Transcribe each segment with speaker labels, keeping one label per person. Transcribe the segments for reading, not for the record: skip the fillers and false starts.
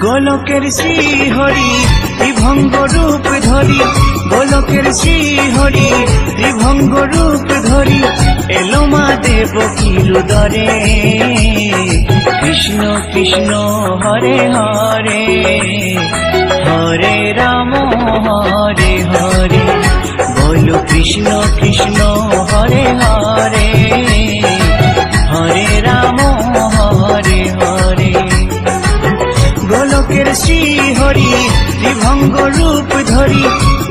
Speaker 1: গোলকের শ্রীহরি ত্রিভঙ্গ রূপ ধরি, গোলকের শ্রীহরি ত্রিভঙ্গ রূপ ধরি, এলো মা দেবকীর উদরে। কৃষ্ণ কৃষ্ণ হরে হরে, হরে রাম হরে হরে, বলো কৃষ্ণ কৃষ্ণ হরে হরে, হরে রাম হরে হরে। গোলকের শ্রীহরি ত্রিভঙ্গ রূপ ধরি,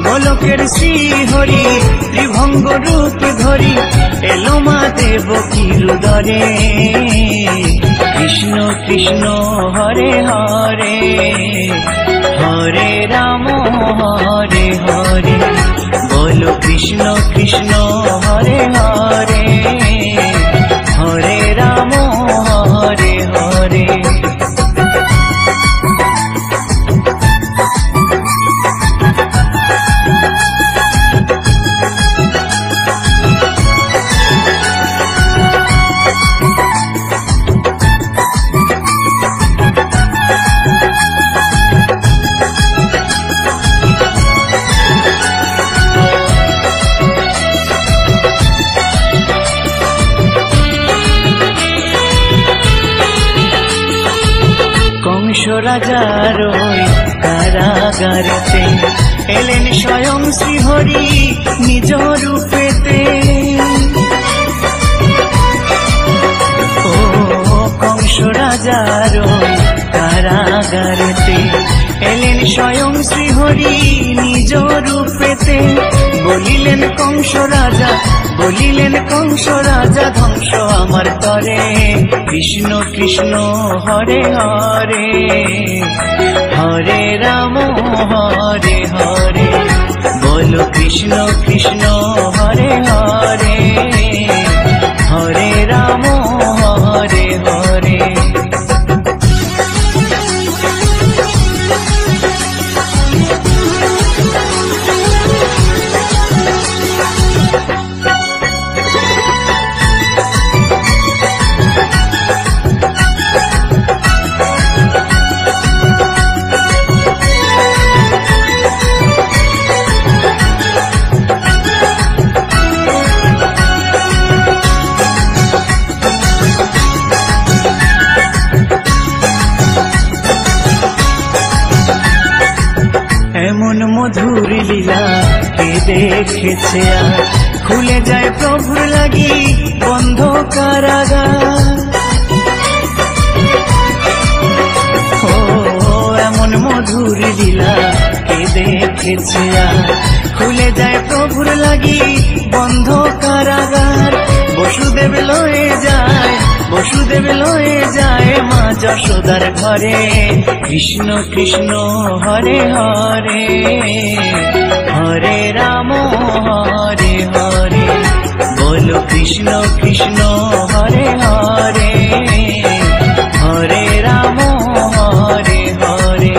Speaker 1: গোলকের শ্রীহরি ত্রিভঙ্গ রূপ ধরি, এলো মা দেবকীর উদরে। কৃষ্ণ কৃষ্ণ হরে হরে, হরে রাম হরে হরে, বলো কৃষ্ণ কৃষ্ণ হরে হরে, হরে রাম হরে হরে। কংস রাজার ওই কারাগারেতে এলেন স্বয়ং শ্রীহরি নিজ রূপেতে। ও কংস রাজার ওই কারাগারেতে এলেন স্বয়ং শ্রীহরি নিজ রূপেতে। বলিলেন কংস রাজা, বলিলেন কংস রাজা, ধ্বংস আমার তরে। কৃষ্ণ কৃষ্ণ হরে হরে, হরে রাম হরে হরে, বলো কৃষ্ণ কৃষ্ণ হরে হরে, হরে রাম হরে হরে। এমন মধুর লীলা কে দেখেছে আর, খুলে যায় প্রভুর লাগি বন্ধ কারাগার। ও এমন মধুর লীলা কে দেখেছে আর, খুলে যায় প্রভুর লাগি বন্ধ কারাগার। বসুদেব লয়ে যায়, বসুদেব লয়ে যায় মা যশোদার ঘরে। কৃষ্ণ কৃষ্ণ হরে হরে, হরে রাম হরে হরে, বলো কৃষ্ণ কৃষ্ণ হরে হরে, হরে রাম হরে হরে।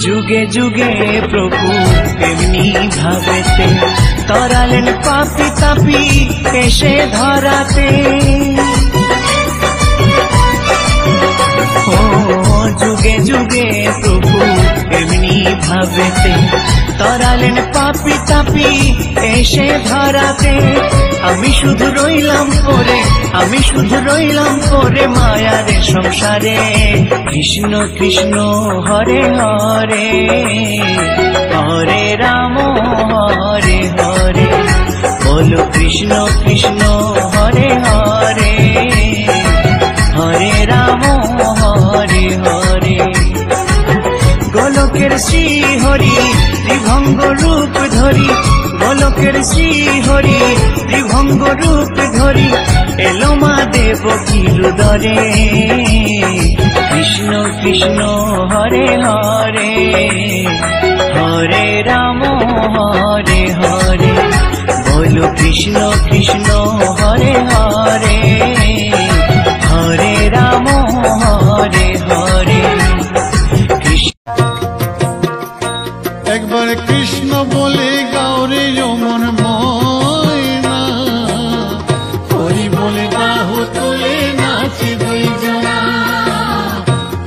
Speaker 1: যুগে যুগে প্রভু এমনি ভাবেতে, তরালেন পাপি তাপি এসে ধরাতে। ও যুগে যুগে প্রভু এমনি ভাবেতে, তরালেন পাপি তাপি এসে ধরাতে। আমি শুধু রইলাম পরে, আমি শুধু রইলাম পরে মায়ারে সংসারে। কৃষ্ণ কৃষ্ণ হরে হরে, হরে রাম হরে হরে, বলো কৃষ্ণ কৃষ্ণ হরে হরে, হরে রাম হরে হরে। গোলকের শ্রীহরি ত্রিভঙ্গ রূপ ধরি, গোলকের শ্রীহরি ত্রিভঙ্গ রূপ ধরি, এলো মা দেবকীর উদরে। কৃষ্ণ কৃষ্ণ হরে হরে হরে রাম হরে হরে বলো কৃষ্ণ কৃষ্ণ হরে হরে হরে রাম হরে হরে
Speaker 2: একবার কৃষ্ণ বলে গাওরে যমন ময়না হরি বলে বাহু তুলে নাচে দুই জনা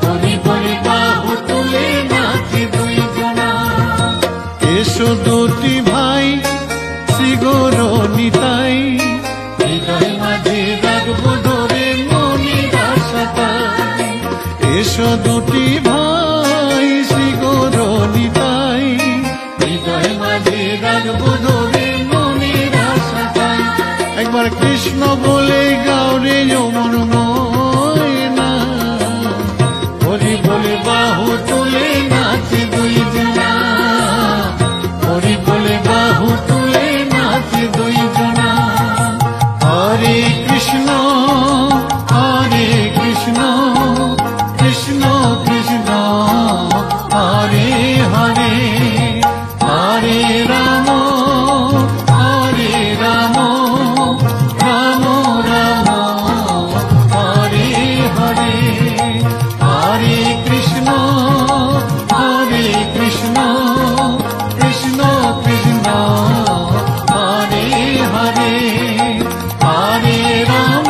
Speaker 2: হরি বলে বাহু তুলে নাচে দুই জনা এসো দুটি ভাই শ্রীগৌর নিতাই হৃদয় মাঝে রাখবো ধরে মনির আশাটাই এসো দুটি ভাই শ্রীগৌর নিতাই হৃদয় মাঝে রাখবো ধরে মনির আশাটাই একবার কৃষ্ণ বলে গাওরে যমন ময়না হরি বলে বাহু তুলে নাচে দুই জনা হরি বলে বাহু তুলে নাচে দুই জনা হরে কৃষ্ণ কৃষ্ণ কৃষ্ণ হরে হরে হরে রাম রাম রাম হরে হরে হরে কৃষ্ণ কৃষ্ণ কৃষ্ণ হরে হরে হরে রাম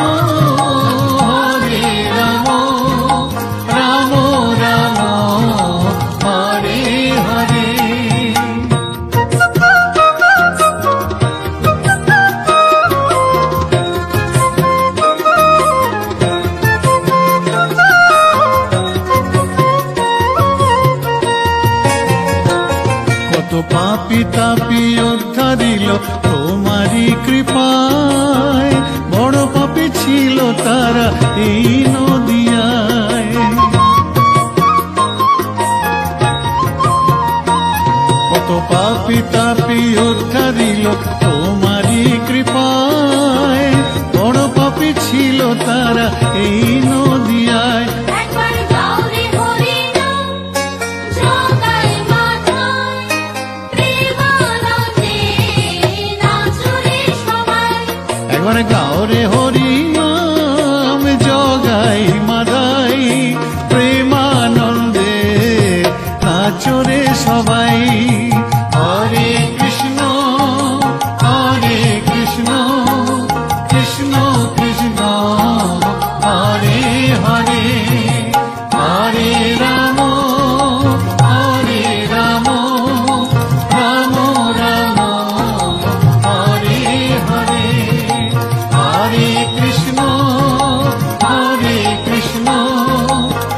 Speaker 2: রাম রাম হরে হরে কত পাপি তাপি উদ্ধারিল তোমারি কৃপায় বড় পাপি ছিল তারা এই নদিয়ায় কত পাপি তাপি উদ্ধারিল তোমারি কৃপায় বড় পাপি ছিল তারা এই নদিয়ায় একবার গাওরে হরি নাম জগাই মাদাই প্রেমানন্দে নাচরে সবাই হরে কৃষ্ণ কৃষ্ণ কৃষ্ণ হরে হরে হরে রাম রাম রাম হরে হরে হরে কৃষ্ণ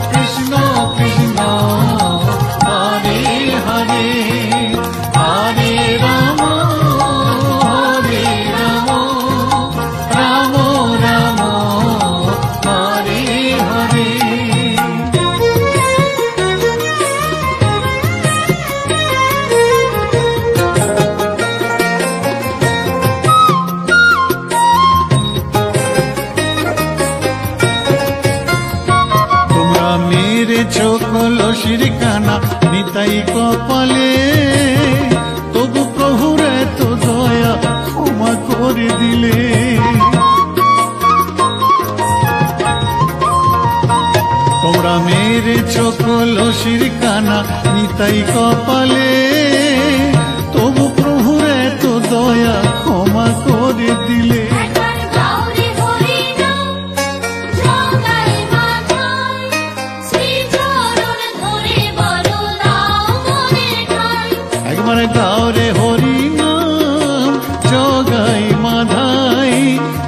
Speaker 2: কৃষ্ণ কৃষ্ণ হরে হরে হরে রাম রাম রাম হরে হরে তোমরা মেরে চোখ লসির কানা নিতাই কপালে তবু প্রভুর এত দয়া ক্ষমা করে দিলে তোমরা মেরে চোখ লসির কানা নিতাই কপালে তবু প্রভুর এত দয়া ক্ষমা করে দিলে একবার গাওরে হরি নাম জগাই মাধাই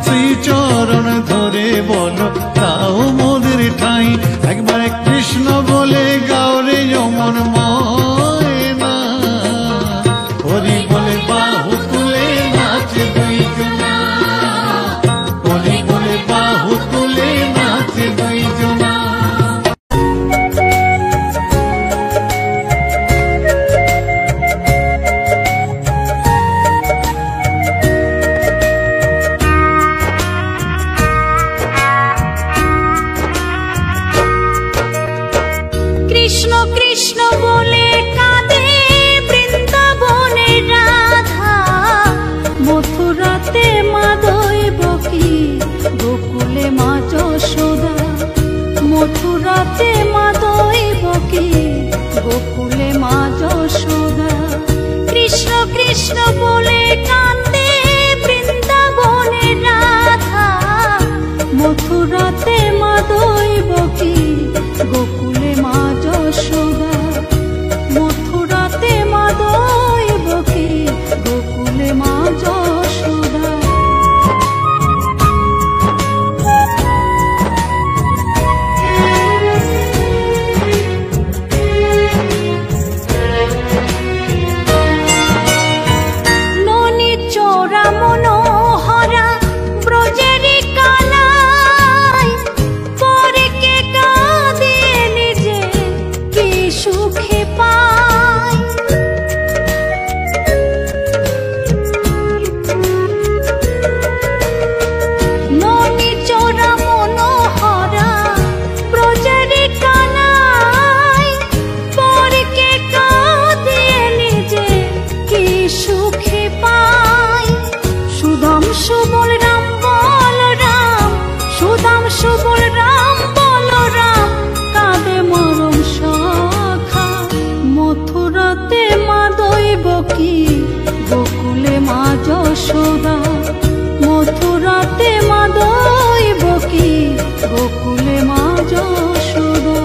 Speaker 2: শ্রী চরণ ধরে বলো তাও মোদের ঠাই একবার কৃষ্ণ বলে গাওরে যমন ময়না হরি বলে বাহু তুলে নাচে দুই জনা হরি বলে বাহু তুলে নাচে দুই জনা
Speaker 3: যশোদা, মথুরাতে মা দৈবকী, গোকুলে মা যশোদা। কৃষ্ণ কৃষ্ণ বলে কান্দে বৃন্দাবনে রাধা, মথুরাতে মা দৈবকী, গোকুলে মা যশোদা। মথুরাতে মা দৈবকী, গোকুলে মা যশোদা। ননি চোরা মনোহরা ব্রজেরি কালাই, পরে কে কাঁদিয়ে নিজে কি সুখে পায়। ননি চোরা মনোহরা ব্রজেরি কালাই, পরে কে কাঁদিয়ে নিজে কি সুখে পায়। সুদাম সুবল রাম বলরাম, সুদাম সুবল রাম বলরাম, কাঁদে মরম সখা। মথুরাতে মা দৈবকী, গোকুলে মা যশোদা। মথুরাতে মা দৈবকী, গোকুলে মা যশোদা।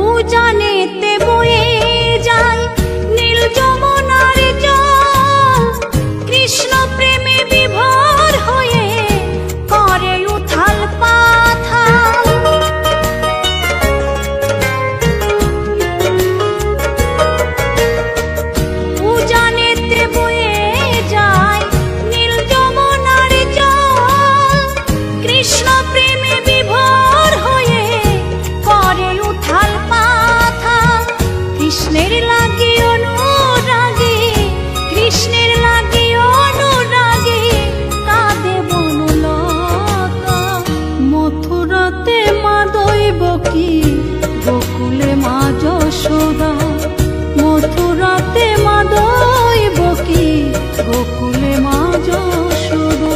Speaker 3: উজানেতে বয়ে যায় নীল যমুনার জল, কৃষ্ণ প্রেমে বিভোর হয়ে করে উথাল পাথাল। উজানেতে বয়ে যায় নীল যমুনার জল, কৃষ্ণ প্রেমে বিভোর হয়ে করে উথাল পাথাল। কৃষ্ণের লাগি অনুরাগী, কৃষ্ণের লাগি অনুরাগী, কাঁদে বনলতা। মথুরাতে মা দৈবকী, গোকুলে মা যশোদা। মথুরাতে মা দৈবকী, গোকুলে মা যশোদা।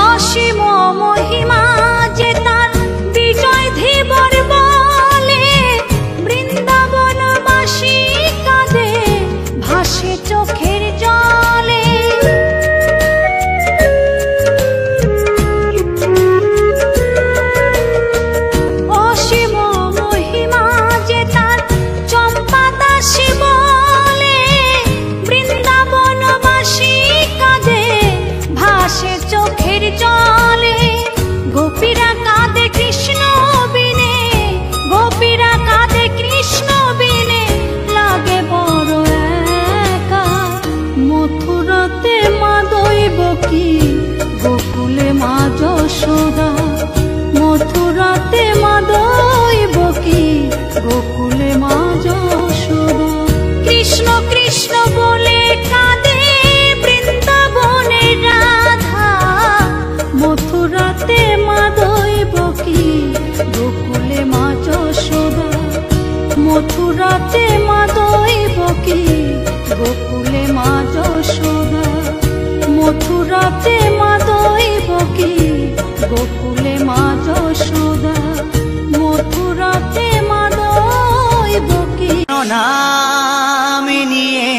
Speaker 3: অসীম মহিমা যে তার বিজয় ধীবর বলে, বৃন্দাবনবাসী কাঁদে ভাসে চোখের জলে। অসীম মহিমা যে তার চম্পা দাসী বলে, বৃন্দাবনবাসী কাঁদে ভাসে চোখের জলে। গোপীরা কাঁদে কৃষ্ণ বিনে, গোপীরা কাঁদে কৃষ্ণ বিনে, লাগে বড় একা। মথুরাতে মা দৈবকী, গোকুলে মা যশোদা। মথুরাতে মা দৈবকী, গোকুলে মা যশোদা। কৃষ্ণ কৃষ্ণ বলে কাঁদে বৃন্দাবনে রাধা, মথুরাতে মা দৈবকী, গোকুলে মা যশোদা। মথুরাতে মা দৈবকী, গোকুলে মা যশোদা। মথুরাতে মা দৈবকী, গোকুলে মা যশোদা। মথুরাতে মা দৈবকী।
Speaker 1: নাম নিয়ে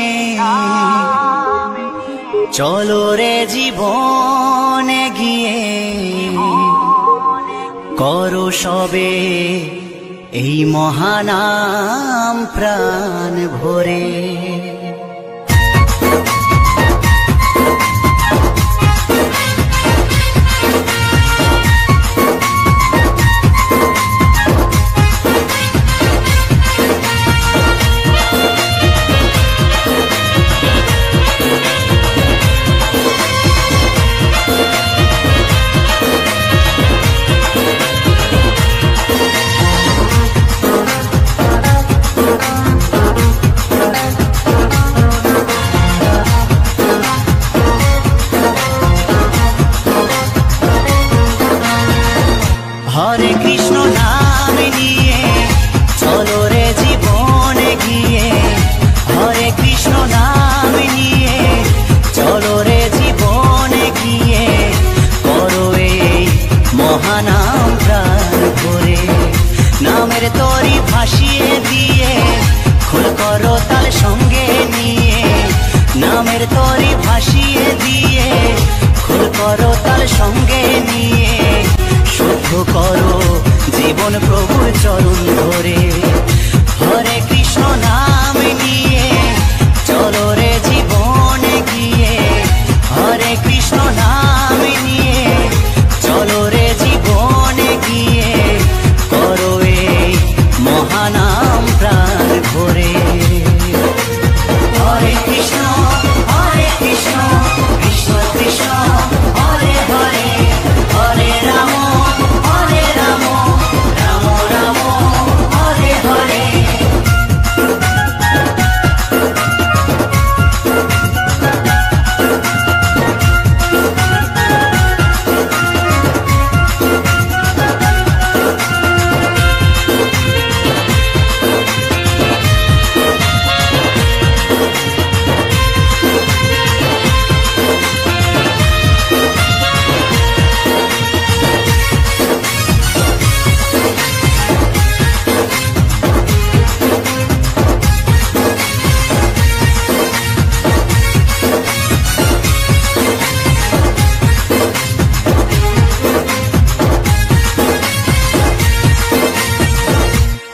Speaker 1: চলো রে জীবনে গিয়ে, করো সবে এই মহানাম প্রাণ ভরে। হরে কৃষ্ণ নাম নিয়ে চলো রে জীবনে গিয়ে, হরে কৃষ্ণ নাম নিয়ে চলো রে জীবনে গিয়ে, করো এই মহানাম প্রাণ করে। নামের তরি ভাসিয়ে দিয়ে খোল করো তাল সঙ্গে নিয়ে, নামের তরি ভাসিয়ে দিয়ে খোল করো তাল সঙ্গে নিয়ে, শুদ্ধ করো জীবন প্রভুর চরণ ধরে। হরে কৃষ্ণ নাম নিয়ে চলো রে জীবনে গিয়ে, হরে কৃষ্ণ নাম নিয়ে চলো রে জীবনে গিয়ে, করো এই মহানাম প্রাণ ভরে। হরে কৃষ্ণ কৃষ্ণ কৃষ্ণ হরে হরে, হরে রাম রাম রাম হরে হরে।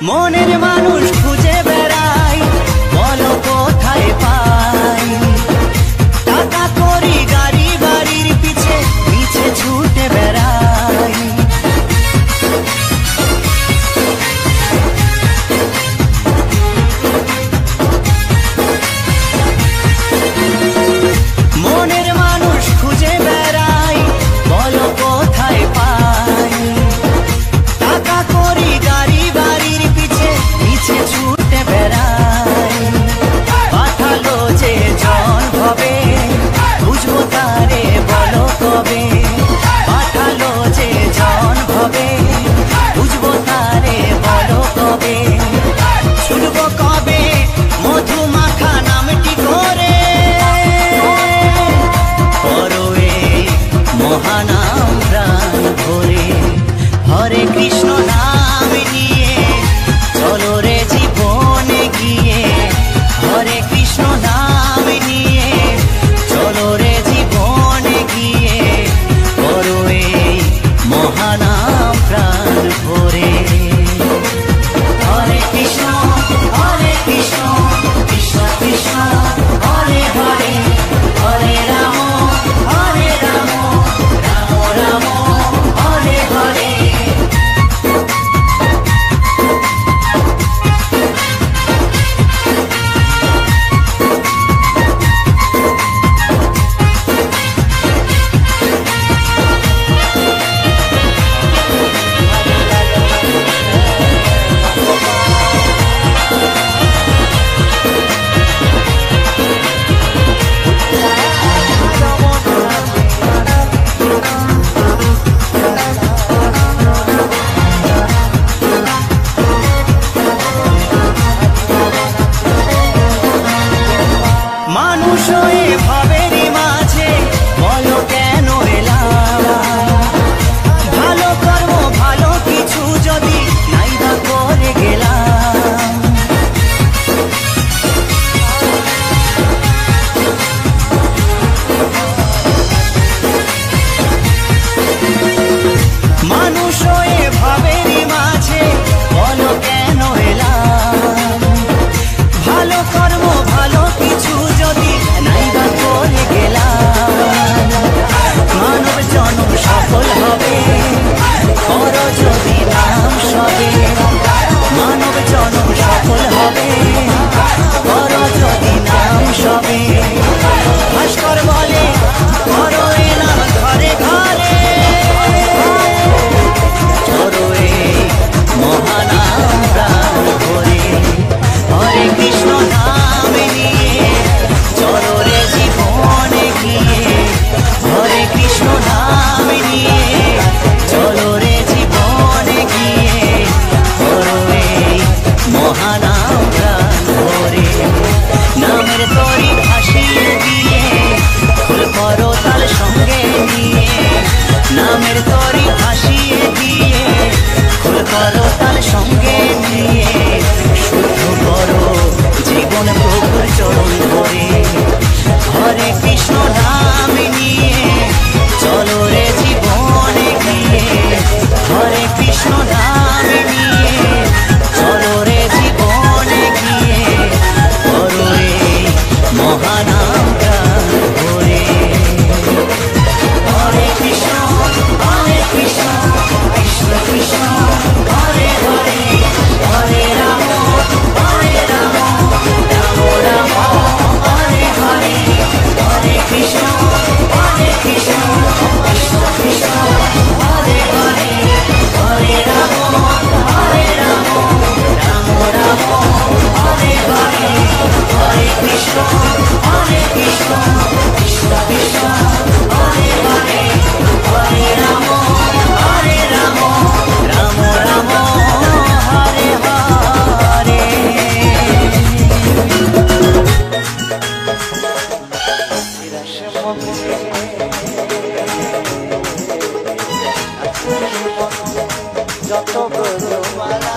Speaker 1: মনের মানুষ খুঁজে বেড়াই, বলো কোথায় পাই, টাকা করি গাড়ি বাড়ির পিছে পিছে ছুটে বেড়াই। মনের মানুষ খুঁজে বেড়াই, বলো কোথায় পাই, টাকা করি গাড়ি বাড়ির পিছে পিছে ছুটে বেড়াই। পাঠালো যে জন ভবে বুঝবো তারে বলো কবে, পাঠালো যে জন ভবে বুঝবো তারে বলো কবে, শুনবো কবে মধু মাখা নামটি করে, করো এই মহানাম প্রাণ ভরে। হরে কৃষ্ণ নাম নিয়ে চলো রে জীবনে গিয়ে, হরে কৃষ্ণ নাম নিয়ে চলো রে জীবনে গিয়ে, করো এই মহানাম প্রাণ ভরে। হরে কৃষ্ণ কৃষ্ণ কৃষ্ণ হরে হরে, হরে রাম রাম রাম হরে হরে। মানুষ হয়ে ভাবেরই মাঝে বলো কেন এলাম, ভালো কর্ম ভালো কিছু যদি নাই বা করে গেলাম। মানুষ হয়ে ভাবেরই মাঝে বলো কেন এলাম, ভালো কর্ম ভালো কিছু যদি নাই বা করে গেলাম। হরে কৃষ্ণ নাম নিয়ে চলো রে জীবনে গিয়ে, হরে কৃষ্ণ নাম নিয়ে চলো রে জীবনে গিয়ে, করো রে মহানামটা করে। হরে কৃষ্ণ কৃষ্ণ কৃষ্ণ হরে হরে, হরে রাম রাম রাম হরে হরে, হরে কৃষ্ণ কৃষ্ণ কৃষ্ণ কৃষ্ণ হরে হরে, হরে রাম রাম রাম হরে হরে, হরে কৃষ্ণ কৃষ্ণ কৃষ্ণ কৃষ্ণ হরে হরে, হরে রাম রাম রাম হরে হরে। যত ব্রজমালা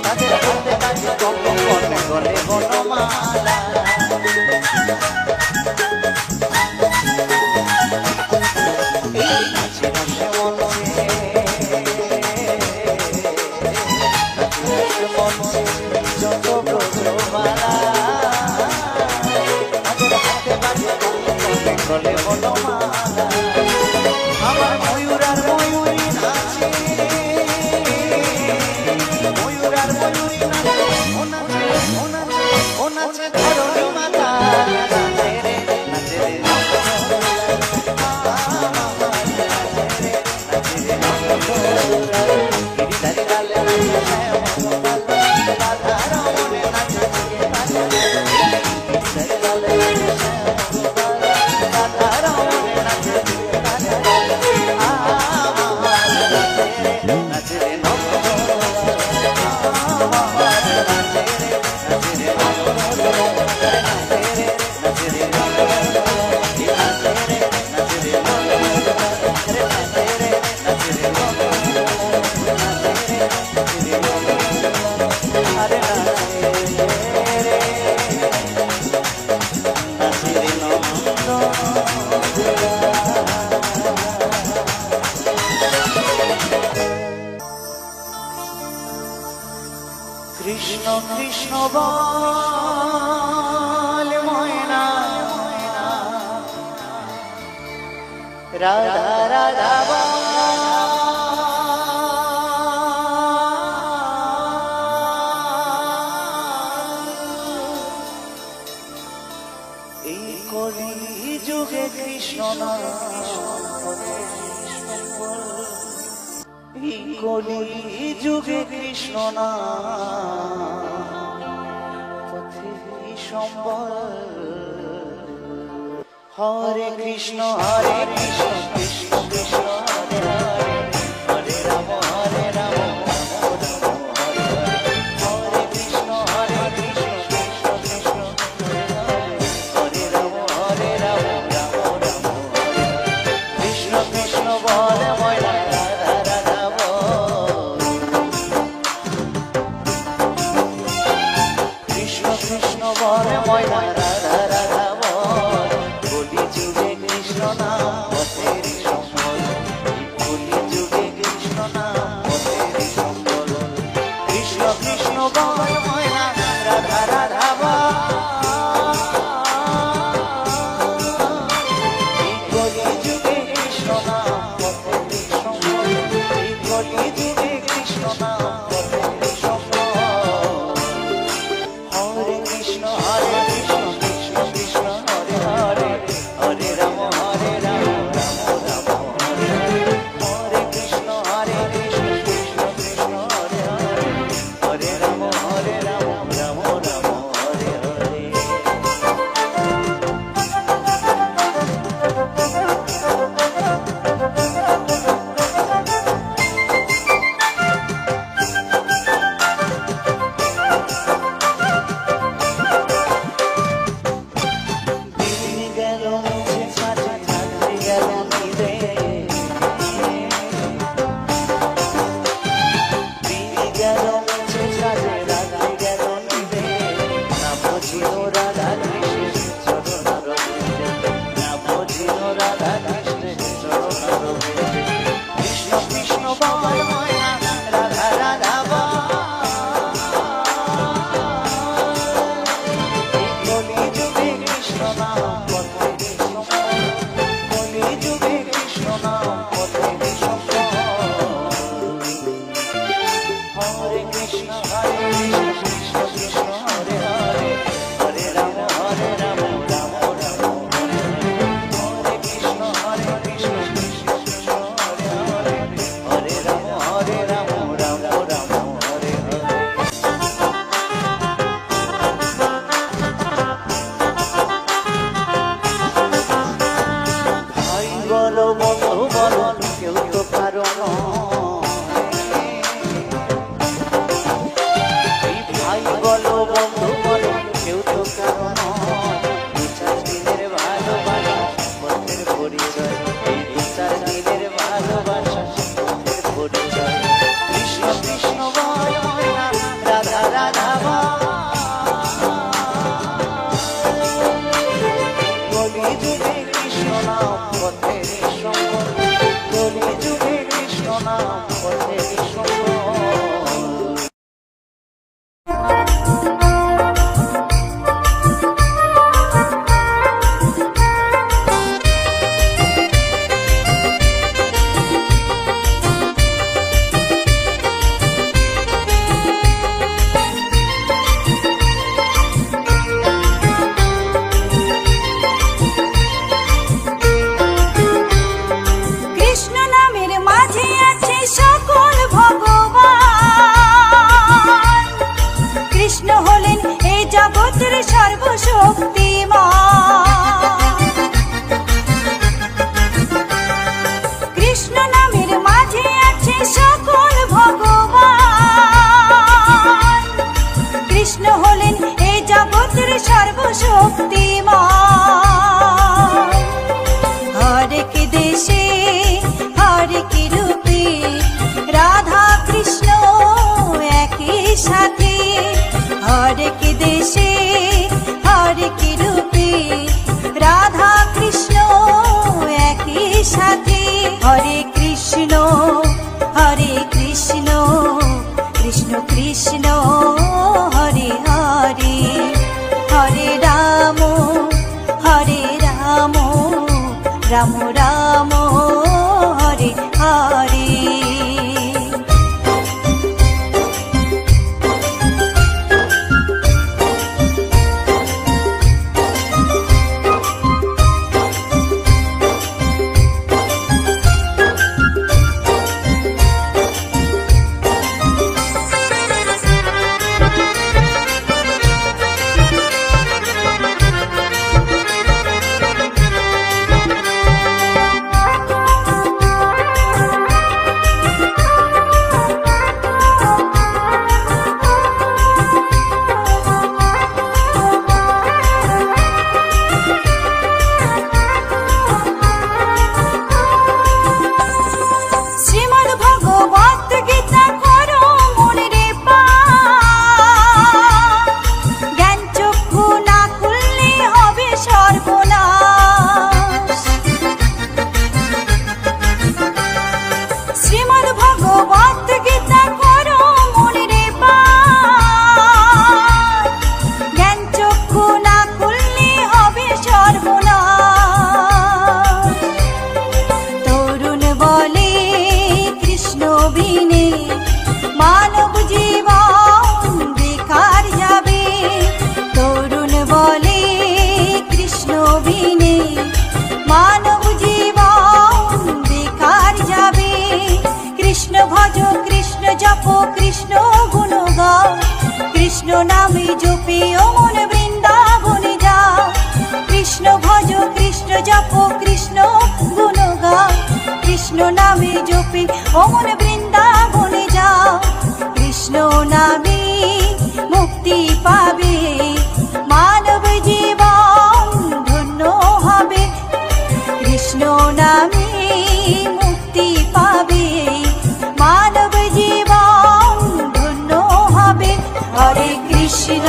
Speaker 1: তাদের হাতে কাছে কমলে গলে বনমালা, এই নাচে নাচে মনছে, যত ব্রজমালা তাদের হাতে কাছে কমলে গলে বনমালা। আমার ময়ূর আর ময়ূরী নাচে, ময়ূর আর ময়ূরী নাচে, ও নাচে ও নাচে ও নাচে ধরণী মাতা, নাচে রে নাচে রে গিরিধারী লালে নাচে রাধা রমণে নাচে, গিরিধারী লালে রাধা রমণে নাচে, কৃষ্ণ কৃষ্ণ বল ময়না, রাধা রাধা এই কলি যুগে কৃষ্ণ নাম, এই কলি যুগে কৃষ্ণ নাম পথে সম্বল। হরে কৃষ্ণ কৃষ্ণ কৃষ্ণ হরে হরে, হরে রাম রাম হরে কৃষ্ণ কৃষ্ণ কৃষ্ণ হরে রাম রাম রাম কৃষ্ণ কৃষ্ণ বলে ময়না রাধা রাধা বল, কৃষ্ণ কৃষ্ণ বলে ময়না রাধা রাধা বল, কলি যুগে কৃষ্ণ নাম পথের
Speaker 4: মুক্তিময়। হরেক দেশে হরেক রূপে রাধা কৃষ্ণ একই সাথে। হরেক দেশে হরেক রূপে রাধা কৃষ্ণ একই সাথে। হরে কৃষ্ণ কৃষ্ণ কৃষ্ণ হরে হরে। হরে রাম রাম রাম হরে হরে। কৃষ্ণ নামে জপে ও মন বৃন্দাবনে যাও। কৃষ্ণ ভজ কৃষ্ণ জপ কৃষ্ণ গুণ গাও। কৃষ্ণ নামে জপে ও মন বৃন্দাবনে যাও। কৃষ্ণ নামে মুক্তি পাবে মানব জীবন ধন্য হবে। কৃষ্ণ নামে মুক্তি পাবে মানব জীবন ধন্য হবে। হরে কৃষ্ণ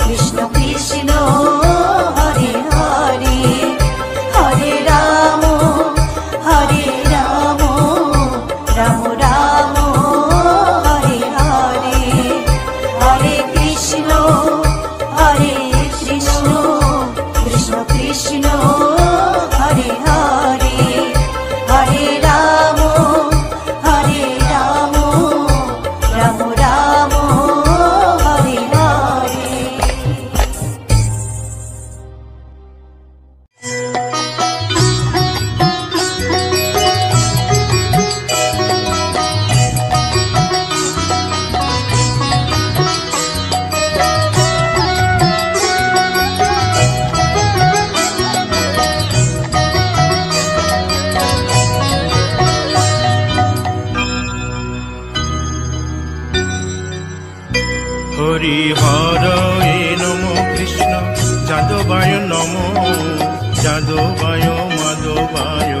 Speaker 4: কৃষ্ণ কৃষ্ণ হরে হরে। হরে রাম রাম রাম হরে হরে। হরে কৃষ্ণ কৃষ্ণ কৃষ্ণ হরে হরে। হরে রাম রাম রাম হরে হরে।
Speaker 5: হরি হরে নম কৃষ্ণ যাদবায় নম যাদবায় মাধবায়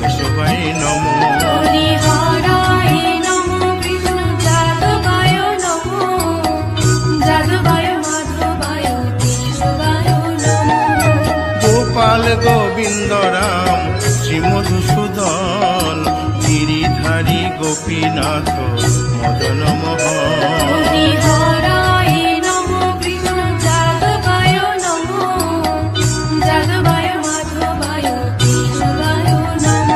Speaker 5: কেশবায় নম।
Speaker 3: হরি হরায় নমঃ কৃষ্ণ যাদবায় নমঃ যাদবায় মাধবায় কেশবায় নমঃ।
Speaker 5: গোপাল গোবিন্দ রাম শ্রী মধুসূদন গিরিধারী গোপীনাথ মদন মোহন।
Speaker 3: হরি হরায় নমঃ কৃষ্ণ যাদবায় নমঃ যাদবায় মাধবায় কেশবায় নমঃ।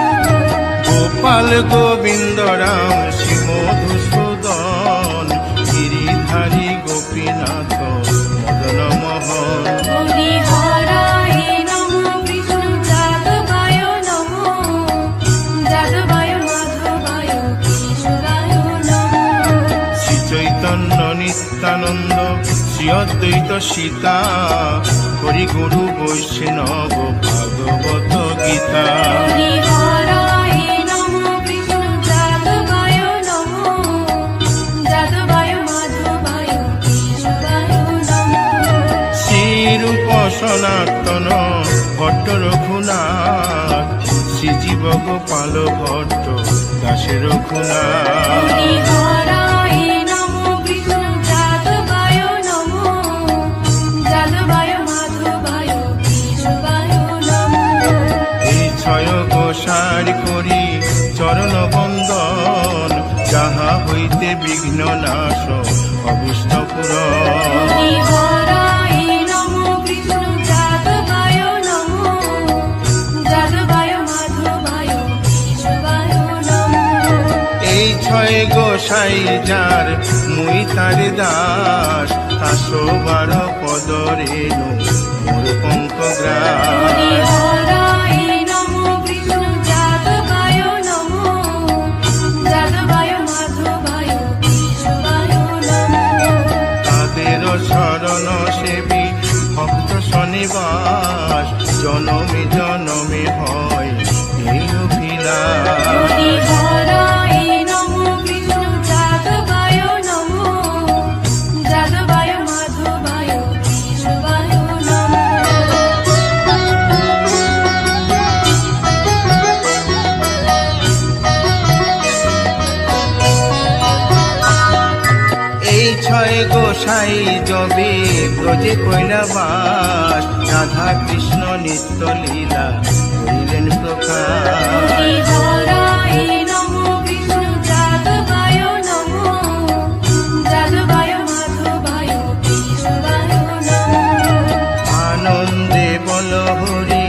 Speaker 5: গোপাল গোবিন্দ রাম শ্রী মধুসূদন গিরিধারী গোপীনাথ মদন মোহন।
Speaker 3: হরি হরায় নমঃ কৃষ্ণ যাদবায় নমঃ যাদবায় মাধবায় কেশবায় নমঃ।
Speaker 5: শ্রী চৈতন্য নিত্যানন্দ শ্রী অদ্বৈত সীতা হরি গুরু বৈষ্ণব ভাগবত গীতা।
Speaker 3: হরি হরায় নমঃ কৃষ্ণ যাদবায় নমঃ যাদবায় মাধবায় কেশবায়
Speaker 5: সনাতন ভট্ট রঘুনাথ, শ্রীজীব গোপাল ভট্ট দাসে রঘুনাথ।
Speaker 3: হরিহরায় নমো কৃষ্ণ যাদবায় নমো, যাদবায় মাধবায় কেশবায় নমো।
Speaker 5: এই ছয় গোসার করি চরণ বন্দন, যাহা হইতে বিঘ্ন নাশ অবুষ্ট পুরন।
Speaker 3: হরিহরায় নমো কৃষ্ণ যাদবায় নমো, যাদবায় মাধবায় কেশবায় নমো।
Speaker 5: এই ছয় গোসাই যার মুই তার দাস, তাসো বার পদরে মোর পঙ্কগ্রাস।
Speaker 3: হরিহরায় নমো কৃষ্ণ যাদবায় নমো, যাদবায় মাধবায় কেশবায় নমো।
Speaker 5: তাদের শরণ সেবী ভক্ত শনিবাস, জনমে জনমে হয় এই অভিলাষ।
Speaker 3: হরিহরায় নমো কৃষ্ণ যাদবায় নমো, যাদবায় মাধবায় কেশবায় নমো।
Speaker 5: এই ছয় গোসাই যবে ব্রজে কৈলাবাস, রাধা কৃষ্ণ নিত্য লীলা করিলেন প্রকাশ।
Speaker 3: হরিহরায় নমো কৃষ্ণ যাদবায় নমো, যাদবায় মাধবায় কেশবায় নমো।
Speaker 5: আনন্দে বল হরি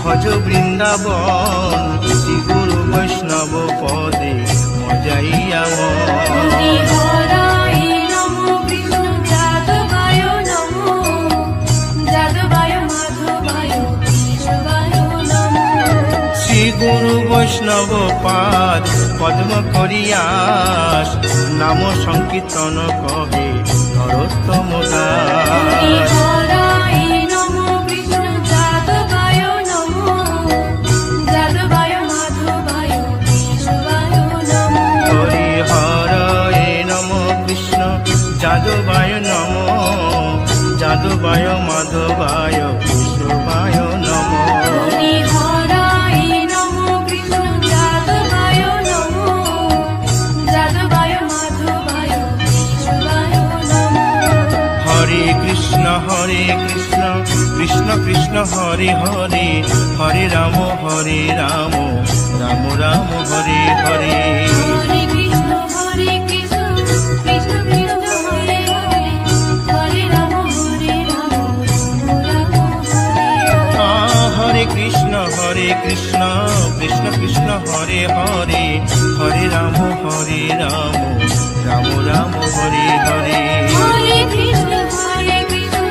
Speaker 5: ভজ বৃন্দাবন, শ্রী গুরু বৈষ্ণব পদে মজাইয়া মন।
Speaker 3: হরিহরায় নমো কৃষ্ণ যাদবায় নমো, যাদবায় মাধবায় কেশবায় নমো।
Speaker 5: শ্রী গুরু বৈষ্ণব পাদ পদ্ম করিয়াস, নাম সংকীর্তন কহে নরোত্তম দাস।
Speaker 3: হরিহরায় নমো কৃষ্ণ যাদবায় নমো, যাদবায় মাধবায় কেশবায় নমো।
Speaker 5: হরি হরয়ে নম কৃষ্ণ যাদবায় নম, যাদবায় মাধবায় কেশবায় নম।
Speaker 3: হরিহরায় নমো কৃষ্ণ যাদবায় নমো, যাদবায় মাধবায় কেশবায় নমো।
Speaker 5: হরে কৃষ্ণ কৃষ্ণ কৃষ্ণ হরে হরে, হরে রাম রাম রাম হরে হরে।
Speaker 3: হরে কৃষ্ণ কৃষ্ণ কৃষ্ণ হরে হরে, হরে রাম রাম হরে হরে।
Speaker 5: হরে কৃষ্ণ কৃষ্ণ কৃষ্ণ হরে হরে, হরে রাম রাম রাম হরে হরে।
Speaker 3: হরে কৃষ্ণ কৃষ্ণ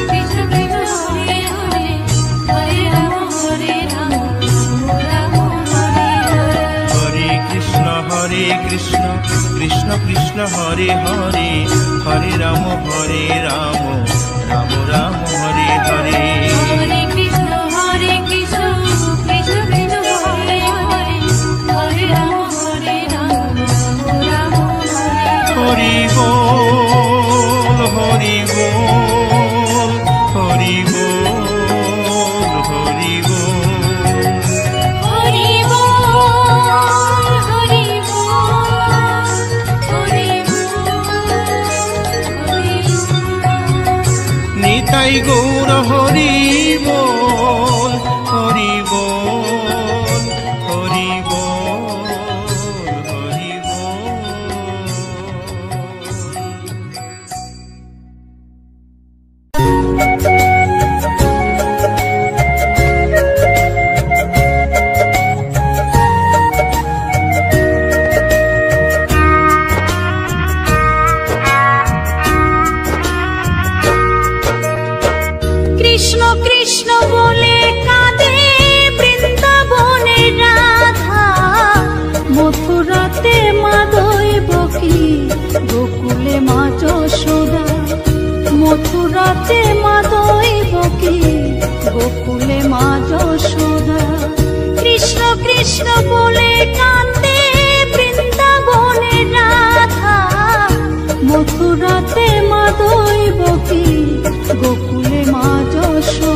Speaker 3: কৃষ্ণ কৃষ্ণ হরে হরে, হরে রাম রাম হরে হরে।
Speaker 5: হরে কৃষ্ণ কৃষ্ণ কৃষ্ণ হরে হরে, হরে রাম রাম রাম হরে হরে।
Speaker 3: হরে কৃষ্ণ কৃষ্ণ কৃষ্ণ কৃষ্ণ হরে হরে, হরে রাম রাম হরে হরে।
Speaker 5: হরি বল হরি বল হরি বল হরি বল।
Speaker 3: হরি বল হরি বল হরি বল হরি বল।
Speaker 5: নিতাই গৌর হরি বল হরি বল হরি বল হরি
Speaker 4: কৃষ্ণ কৃষ্ণ বলে কাঁদে বৃন্দাবনের রাধা, মথুরাতে মা দৈবকী, গোকুলে মা যশোদা। মথুরাতে মা দৈবকী, গোকুলে মা যশোদা। কৃষ্ণ কৃষ্ণ বলে কাঁদে বৃন্দাবনের রাধা, মথুরাতে মা দৈবকী, গোকুলে মা যশোদা।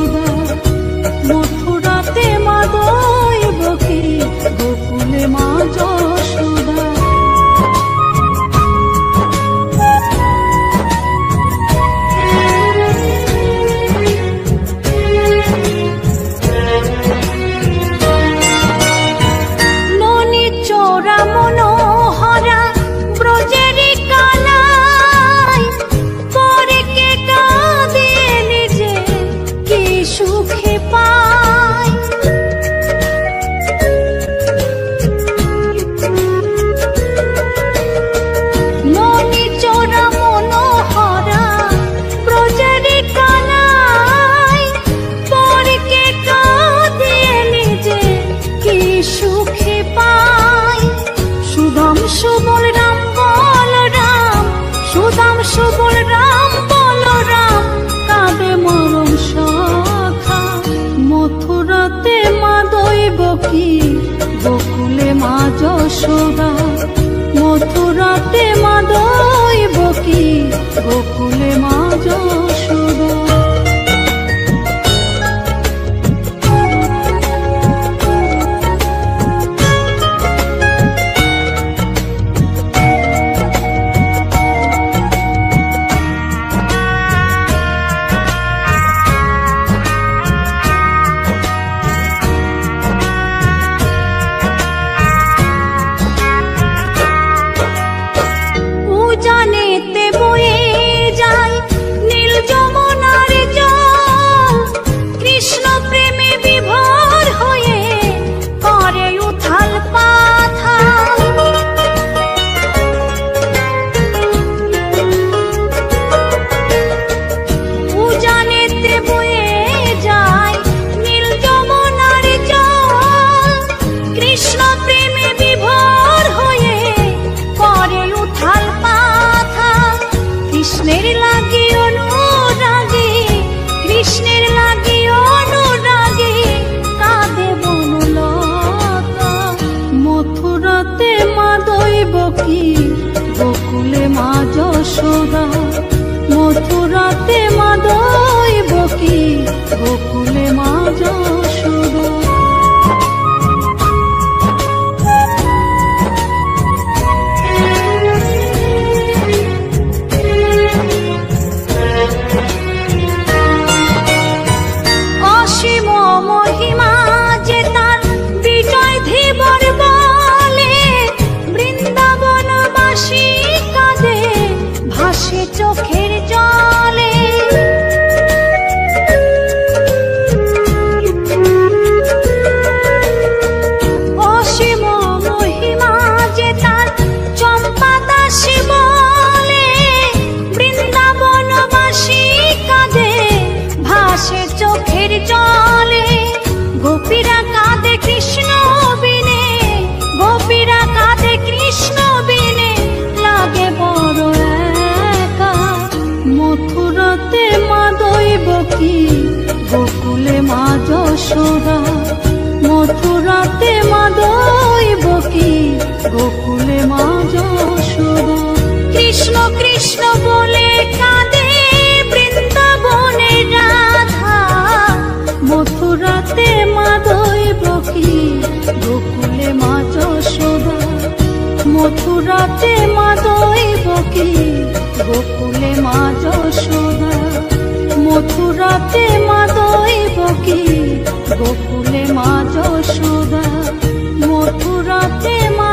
Speaker 4: যশোদা মথুরাতে মা দৈবকী গোকুলে মা যশোদা জানেতে বয়ে যায় নীল যমুনার জল কৃষ্ণ প্রেমে বিভোর হয়ে করে উথাল পাথাল জানেতে বয়ে যায় নীল যমুনার জল কৃষ্ণ প্রেমে বিভোর হয়ে করে উথাল কৃষ্ণের লাগি অনুরাগে কৃষ্ণের লাগি অনুরাগে কাঁদে বনলতা মথুরাতে মা দৈবকী গোকুলে মা যশোদা মথুরাতে মা দৈবকী গোকুলে মা যশোদা চোখের জলে অসীম মহিমা যে তার চম্পা দাসী বলে বৃন্দাবনবাসী কাঁদে ভাসে চোখের জলে গোপীরা কাঁদে কৃষ্ণ বিনে গোপীরা কাঁদে কৃষ্ণ বিনে লাগে বড় মথুরাতে মা দৈবকী গোকুলে মা যশোদা মথুরাতে মা দৈবকী গোকুলে মা যশোদা কৃষ্ণ কৃষ্ণ বলে কাঁদে বৃন্দাবনে রাধা মথুরাতে মা দৈবকী গোকুলে মা যশোদা মথুরাতে মা দৈবকী গোকুলে মা যশোদা মথুরাতে মা দৈবকী গোকুলে মা যশোদা মথুরাতে মা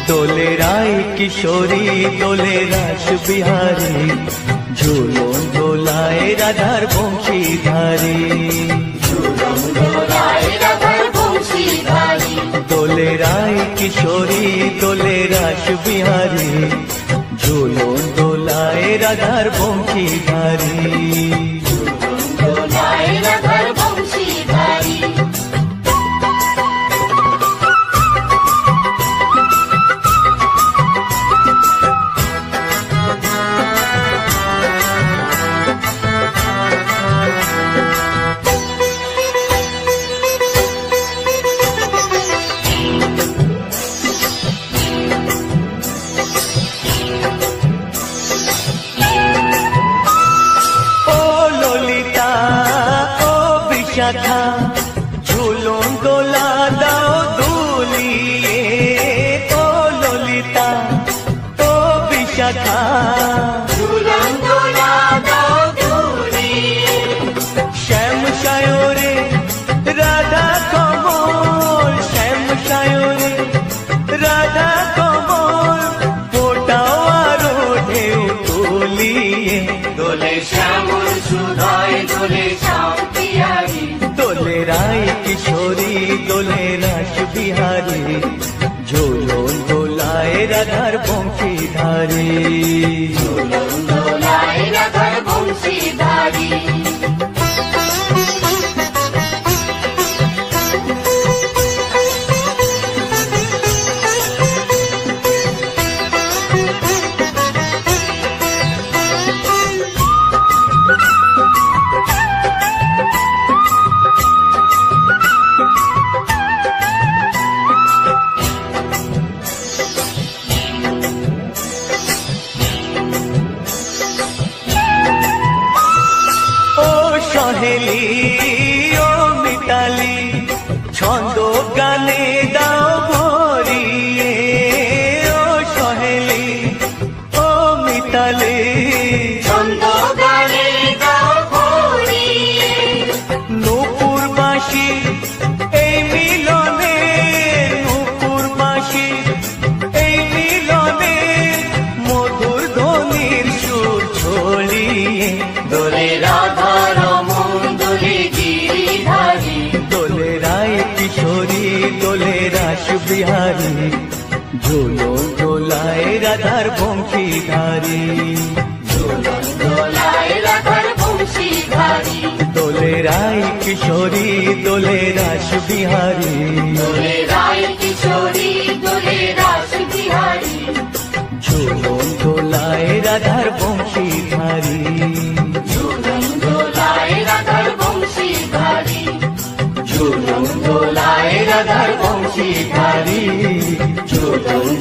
Speaker 6: দোলে রায় কিশোরী দোলে রাস বিহারী ঝুলন দোলায় রাধার বংশীধারী দোলে রায় কিশোরী দোলে রাস বিহারী ঝুলন দোলায় রাধার বংশীধারী था झूलों डोला दाओ दूलिए तो ललिता तो विशाखा झूलों डोला दाओ दूलिए श्याम शायोरे বংশীধারী।
Speaker 3: দোলায় রাধার বংশীধারী।
Speaker 6: সহেলি ও মিতালি ছন্দ গানে দাও ভরিয়ে। ও সহেলি ও মিতালি
Speaker 3: ছন্দ গানে দাও ভরিয়ে।
Speaker 6: নূপুরবাসী এই মিলনে, নূপুরবাসী এই মিলনে মধুর ধ্বনির সুর ছড়িয়ে।
Speaker 3: দোলে রাধার মন দোলে গিরিধারী।
Speaker 6: দোলে রায় কিশোরী দোলে রাস বিহারী। ঝোলো দোলায় রাধার বংশীধারী।
Speaker 3: দোলায় রাধার বংশীধারী।
Speaker 6: দোলে রায় কিশোরী দোলে রাস বিহারী।
Speaker 3: দোলে রায় কিশোরী দোলে রাস বিহারী।
Speaker 6: ঝোলো দোলায় রাধার বংশীধারী।
Speaker 3: দোলায় রাধার বংশীধারী।
Speaker 6: দোলায় রাধার বংশীধারী।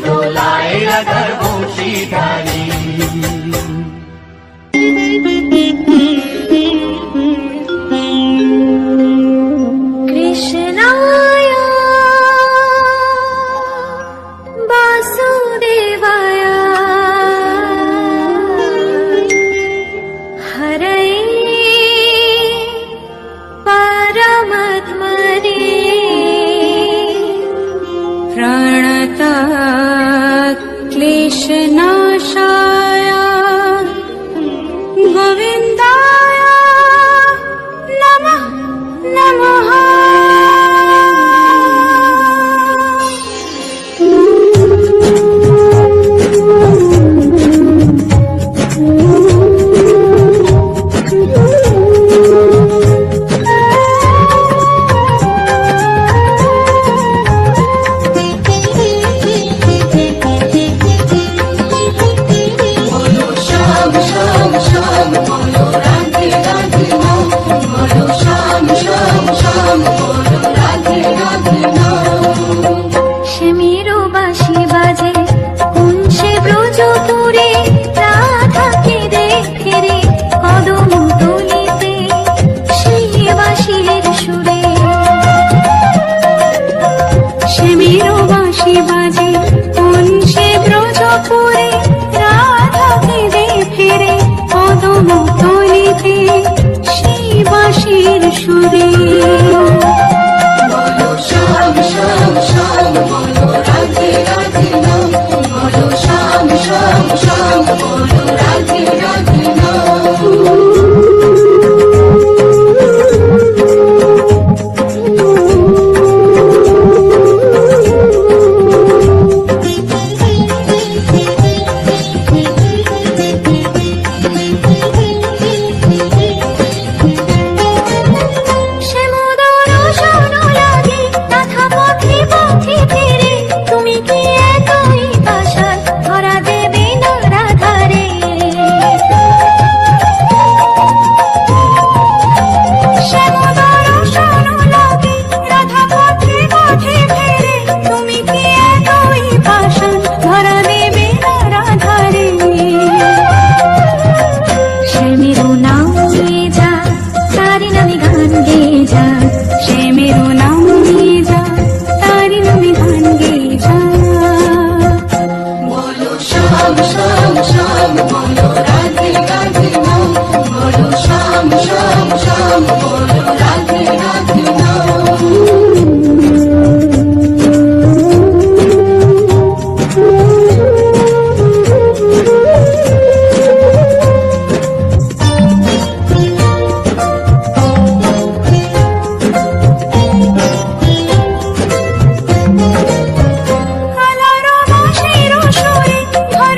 Speaker 6: দোলায় রাধার বংশীধারী।
Speaker 4: কৃষ্ণায় বাসুদেবায় হরয়ে পরমাত্মনে প্রণতাৎ ক্লেশনাশায় গোবিন্দায় নমঃ নমঃ। শ্যামেরও বাঁশি বাজে কোন সে ব্রজপুরে, রাধাকে দেখে রে কদম তলিতে সেই বাঁশির সুরে। শ্যামেরও বাঁশি বাজে কোন সে ব্রজপুরে, রাধাকে দেখে রে কদম তলিতে সেই বাঁশির সুরে। ঘরে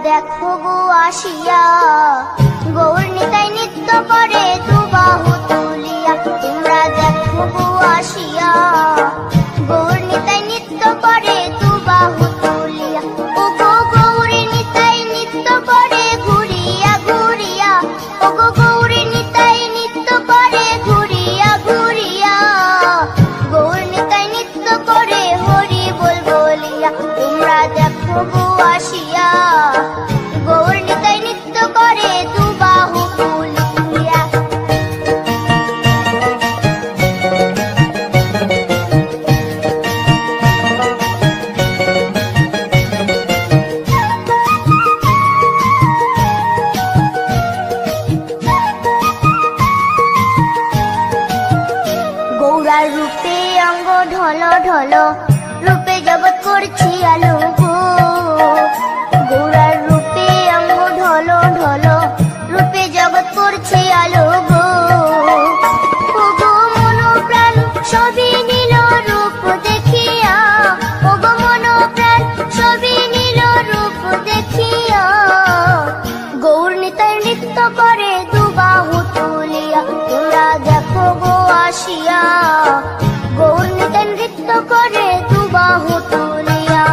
Speaker 7: দেখো গো আসিয়া গৌর নিতাই নৃত্য করে দুবাহু তুলিয়া তোমরা দেখো গো আসিয়া গৌর নিতাই নৃত্য করে দুবাহু তুলিয়া ও গো গৌরী নিতাই নৃত্য করে ঘুরিয়া ঘুরিয়া ও গো গৌরী নিতাই নৃত্য করে ঘুরিয়া ঘুরিয়া গৌর নিতাই নৃত্য করে হরি বল বলিয়া তোমরা দেখো গো আসিয়া গৌর নিতাই নৃত্য করে দুবাহু তুলিয়া গৌরার রূপে অঙ্গ ঢল ঢল রূপে জগৎ করছি আলো গো গৌরার রূপে অঙ্গ ঢল ঢল রূপে জগৎ করছি আলো গো ও গো মন প্রাণ সবই নীল রূপ দেখিয়া ও গো মন প্রাণ সবই নীল রূপ দেখিয়া গৌর নিতাই নৃত্য করে দুবাহু তুলিয়া তোমরা দেখো গো আসিয়া গৌর নিতাই নৃত্য করে দুবাহু তুলিয়া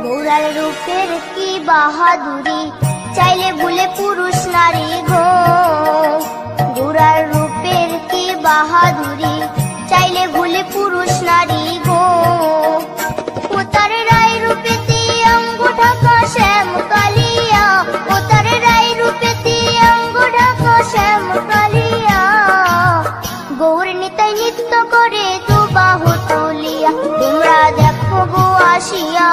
Speaker 7: গৌরার রূপের কি বাহাদুরি চাইলে ভুলে পুরুষ নারী গো গৌরার রূপের কি বাহাদুরি চাইলে ভুলে পুরুষ নারী গো ও তার রায় রূপেতে অঙ্গ ঢাকা শ্যাম কালিয়া ও তার রায় রূপেতে অঙ্গ ঢাকা শ্যাম কালিয়া গৌর নিতাই নৃত্য করে দুবাহু তুলিয়া তোমরা দেখো গো আসিয়া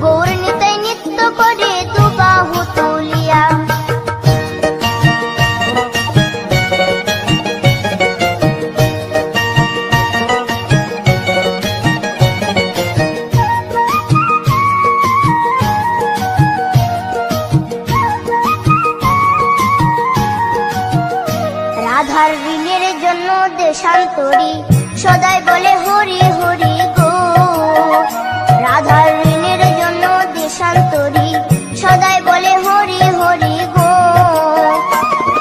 Speaker 7: গৌর নিতাই নৃত্য করে দুবাহু তুলিয়া রাধার ঋণের জন্য দেশান্তরী সদাই বলে হরি হরি গো রাধার ঋণের জন্য দেশান্তরী সদাই বলে হরি হরি গো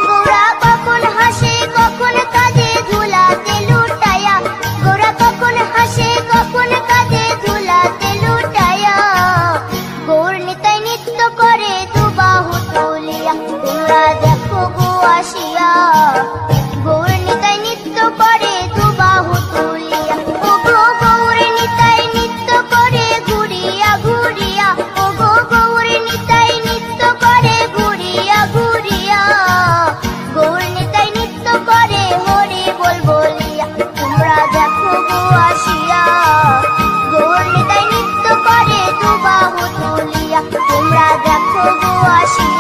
Speaker 7: গোরা কখন হাসে কখন কাঁদে ধুলাতে লুটায়া গোরা কখন হাসে কখন কাঁদে ধুলাতে লুটায়া গৌর নিতাই নৃত্য করে দুবাহু তুলিয়া তোমরা দেখো গো আসিয়া গৌর নিতাই নৃত্য করে দুবাহু তুলিয়া ও গো গৌর নিতাই নৃত্য করে ঘুরিয়া ঘুরিয়া ও গো গৌর নিতাই নৃত্য করে ঘুরিয়া ঘুরিয়া গৌর নিতাই নৃত্য করে হরি বল বলিয়া তোমরা দেখো গো আসিয়া গৌর নিতাই নৃত্য করে দুবাহু তুলিয়া তোমরা দেখো গো আসিয়া